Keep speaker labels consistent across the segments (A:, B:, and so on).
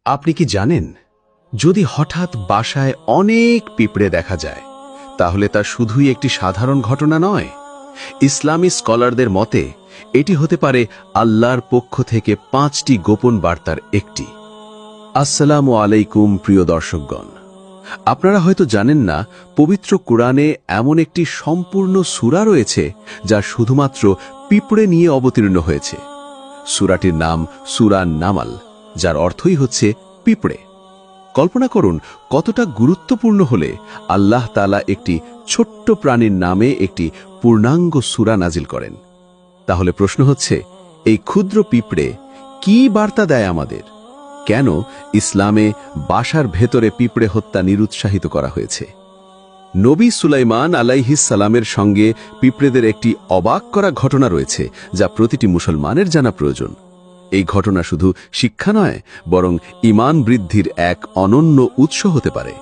A: আপনি কি জানেন, যদি হঠাৎ বাসায় অনেক পিঁপড়ে দেখা যায়, তাহলে তা শুধুই একটি সাধারণ ঘটনা নয়। ইসলামী স্কলারদের মতে এটি হতে পারে আল্লাহর পক্ষ থেকে 5টি গোপন বার্তার একটি। আসসালামু আলাইকুম প্রিয় দর্শকগণ, আপনারা হয়তো জানেন না, পবিত্র কোরআনে এমন একটি সম্পূর্ণ সূরা রয়েছে যা শুধুমাত্র পিঁপড়ে নিয়ে অবতীর্ণ হয়েছে। সূরাটির নাম সূরা নামাল, যার অর্থই হচ্ছে পিঁপড়ে। কল্পনা করুন কতটা গুরুত্বপূর্ণ হলে আল্লাহ তাআলা একটি ছোট্ট প্রাণীর নামে একটি পূর্ণাঙ্গ সূরা নাজিল করেন। তাহলে প্রশ্ন হচ্ছে, এই ক্ষুদ্র পিঁপড়ে কি বার্তা দেয় আমাদের? কেন ইসলামে বাসার ভেতরে পিঁপড়ে হত্যা নিরুৎসাহিত করা হয়েছে? নবী সুলাইমান আলাইহিস সালামের সঙ্গে পিঁপড়েদের একটি অবাক করা ঘটনা রয়েছে, যা প্রতিটি মুসলমানের জানা প্রয়োজন। এই ঘটনা শুধু শিক্ষা নয়, বরং ঈমান বৃদ্ধির এক অনন্য উৎস হতে পারে।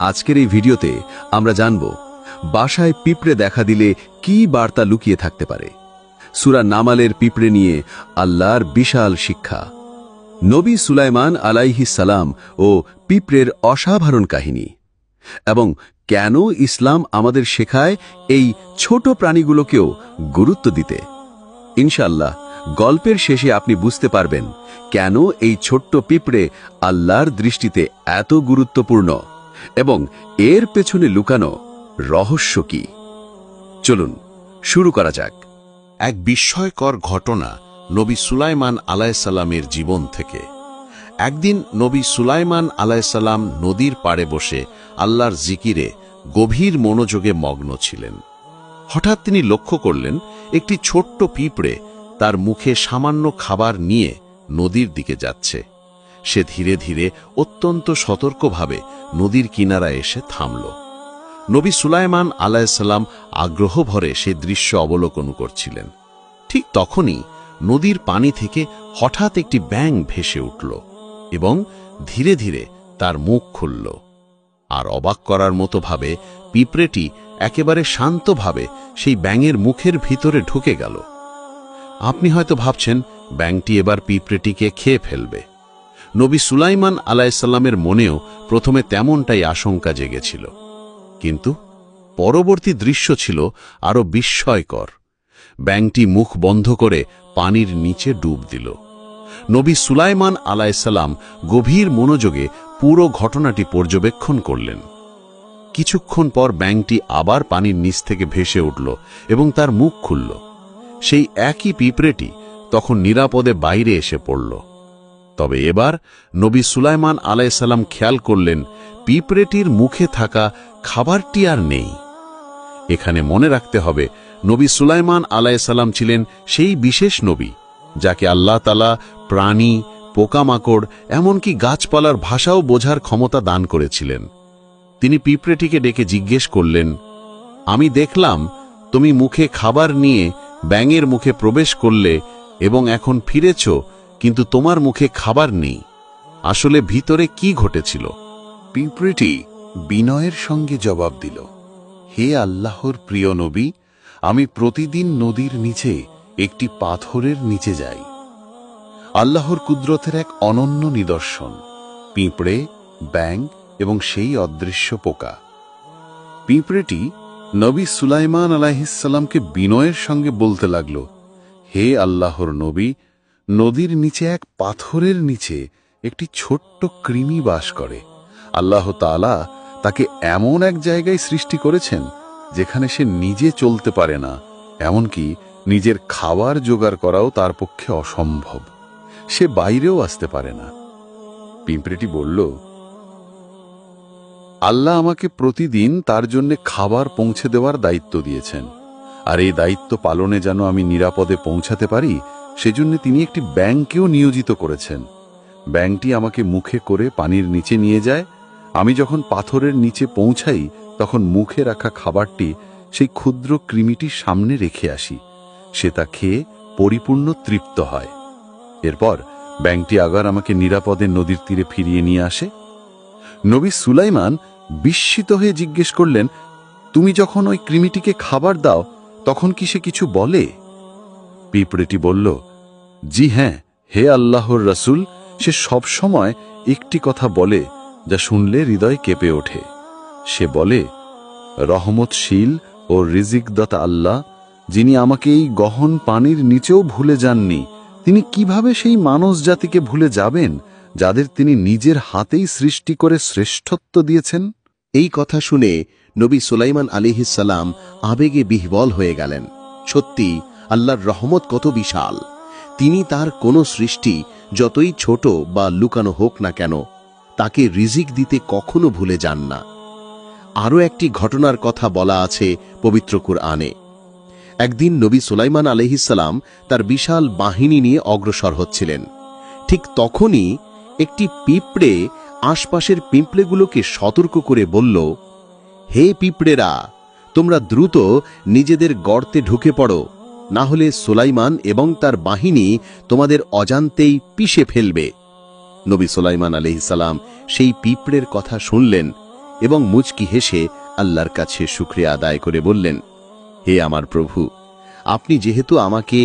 A: আজকের এই ভিডিওতে আমরা জানব, বাসায় পিঁপড়ে দেখা দিলে কি বার্তা লুকিয়ে থাকতে পারে। সূরা নামালের পিঁপড়ে নিয়ে আল্লাহর বিশাল শিক্ষা, নবী সুলাইমান আলাইহিস সালাম ও পিঁপড়ের অসাধারণ কাহিনী, এবং কেন ইসলাম আমাদের শেখায় এই ছোট প্রাণীগুলোকেও গুরুত্ব দিতে। ইনশাআল্লাহ গল্পের শেষে আপনি বুঝতে পারবেন কেন এই ছোট্ট পিঁপড়ে আল্লাহর দৃষ্টিতে এত গুরুত্বপূর্ণ এবং এর পেছনে লুকানো রহস্য কি। চলুন শুরু করা যাক।
B: এক বিস্ময়কর ঘটনা নবী সুলাইমান আলাইহিসসালামের জীবন থেকে। একদিন নবী সুলাইমান আলাইহিসসালাম নদীর পাড়ে বসে আল্লাহর জিকিরে গভীর মনোযোগে মগ্ন ছিলেন। হঠাৎ তিনি লক্ষ্য করলেন, একটি ছোট্ট পিঁপড়ে তার মুখে সামান্য খাবার নিয়ে নদীর দিকে যাচ্ছে। সে ধীরে ধীরে অত্যন্ত সতর্কভাবে নদীর কিনারায় এসে থামল। নবী সুলাইমান আলাইহিসসালাম আগ্রহ ভরে সে দৃশ্য অবলোকন করছিলেন। ঠিক তখনই নদীর পানি থেকে হঠাৎ একটি ব্যাঙ ভেসে উঠল এবং ধীরে ধীরে তার মুখ খুলল। আর অবাক করার মতো ভাবে পিঁপড়েটি একেবারে শান্তভাবে সেই ব্যাঙের মুখের ভিতরে ঢুকে গেল। আপনি হয়তো ভাবছেন, ব্যাঙটি এবার পিঁপড়েটিকে খেয়ে ফেলবে। নবী সুলাইমান আলাইহিসসালামের মনেও প্রথমে তেমনটাই আশঙ্কা জেগেছিল, কিন্তু পরবর্তী দৃশ্য ছিল আরো বিস্ময়কর। ব্যাঙটি মুখ বন্ধ করে পানির নিচে ডুব দিল। নবী সুলাইমান আলাইহিসসালাম গভীর মনোযোগে পুরো ঘটনাটি পর্যবেক্ষণ করলেন। কিছুক্ষণ পর ব্যাঙটি আবার পানির নিচ থেকে ভেসে উঠল এবং তার মুখ খুলল। সেই একই পিঁপড়েটি তখন নিরাপদে বাইরে এসে পড়ল। তবে এবার নবী সুলাইমান আলাইহিসসালাম খেয়াল করলেন, পিঁপড়েটির মুখে থাকা খাবারটি আর নেই। এখানে মনে রাখতে হবে, নবী সুলাইমান আলাইহিসসালাম ছিলেন সেই বিশেষ নবী যাকে আল্লাহ তাআলা প্রাণী, পোকামাকড়, এমনকি গাছপালার ভাষাও বোঝার ক্ষমতা দান করেছিলেন। তিনি পিঁপড়েটিকে ডেকে জিজ্ঞেস করলেন, আমি দেখলাম তুমি মুখে খাবার নিয়ে ব্যাঙের মুখে প্রবেশ করলে এবং এখন ফিরেছ, কিন্তু তোমার মুখে খাবার নেই। আসলে ভিতরে কি ঘটেছিল?
C: পিঁপড়েটি বিনয়ের সঙ্গে জবাব দিল, হে আল্লাহর প্রিয় নবী, আমি প্রতিদিন নদীর নিচে একটি পাথরের নিচে যাই। আল্লাহর কুদরতের এক অনন্য নিদর্শন, পিঁপড়ে, ব্যাঙ এবং সেই অদৃশ্য পোকা। পিঁপড়েটি নবী সুলাইমান আলাইহিসসালামকে বিনয়ের সঙ্গে বলতে লাগল, হে আল্লাহর নবী, নদীর নিচে এক পাথরের নিচে একটি ছোট্ট কৃমি বাস করে। আল্লাহ তাআলা তাকে এমন এক জায়গায় সৃষ্টি করেছেন যেখানে সে নিজে চলতে পারে না, এমনকি নিজের খাবার জোগাড় করাও তার পক্ষে অসম্ভব। সে বাইরেও আসতে পারে না। পিঁপড়েটি বলল, আল্লাহ আমাকে প্রতিদিন তার জন্য খাবার পৌঁছে দেওয়ার দায়িত্ব দিয়েছেন, আর এই দায়িত্ব পালনে যেন আমি নিরাপদে পৌঁছাতে পারি, সেজন্য তিনি একটি ব্যাঙকেও নিয়োজিত করেছেন। ব্যাঙটি আমাকে মুখে করে পানির নিচে নিয়ে যায়। আমি যখন পাথরের নিচে পৌঁছাই, তখন মুখে রাখা খাবারটি সেই ক্ষুদ্র কৃমিটির সামনে রেখে আসি। সে তা খেয়ে পরিপূর্ণ তৃপ্ত হয়। এরপর ব্যাঙটি আবার আমাকে নিরাপদে নদীর তীরে ফিরিয়ে নিয়ে আসে। নবী সুলাইমান বিস্মিত হয়ে জিজ্ঞেস করলেন, তুমি যখন ওই কৃমিটিকে খাবার দাও, তখন কি সে কিছু বলে? পিঁপড়েটি বলল, জি হ্যাঁ, হে আল্লাহর রাসূল, সে সব সময় একটি কথা বলে যা শুনলে হৃদয় কেঁপে ওঠে। সে বলে, রহমতশীল ও রিজিকদাতা আল্লাহ, যিনি আমাকে এই গহন পানির নিচেও ভুলে যাননি, তিনি কিভাবে সেই মানব জাতিকে ভুলে যাবেন যাদের তিনি নিজের হাতেই সৃষ্টি করে শ্রেষ্ঠত্ব দিয়েছেন?
B: এই কথা শুনে নবী সুলাইমান আলাইহিসসালাম আবেগে বিহ্বল হয়ে গেলেন। সত্যি আল্লাহর রহমত কত বিশাল! তিনি তার কোনো সৃষ্টি যতই ছোট বা লুকানো হোক না কেন, তাকে রিজিক দিতে কখনো ভুলে যান না। আরও একটি ঘটনার কথা বলা আছে পবিত্র কুরআনে। একদিন নবী সুলাইমান আলাইহিসসালাম তার বিশাল বাহিনী নিয়ে অগ্রসর হচ্ছিলেন। ঠিক তখনই একটি পিঁপড়ে আশপাশের পিঁপড়েগুলোকে সতর্ক করে বলল, হে পিঁপড়েরা, তোমরা দ্রুত নিজেদের গর্তে ঢুকে পড়ো, না হলে সুলাইমান এবং তার বাহিনী তোমাদের অজান্তেই পিষে ফেলবে। নবী সুলাইমান আলাইহিসসালাম সেই পিঁপড়ের কথা শুনলেন এবং মুচকি হেসে আল্লাহর কাছে শুকরিয়া আদায় করে বললেন, হে আমার প্রভু, আপনি যেহেতু আমাকে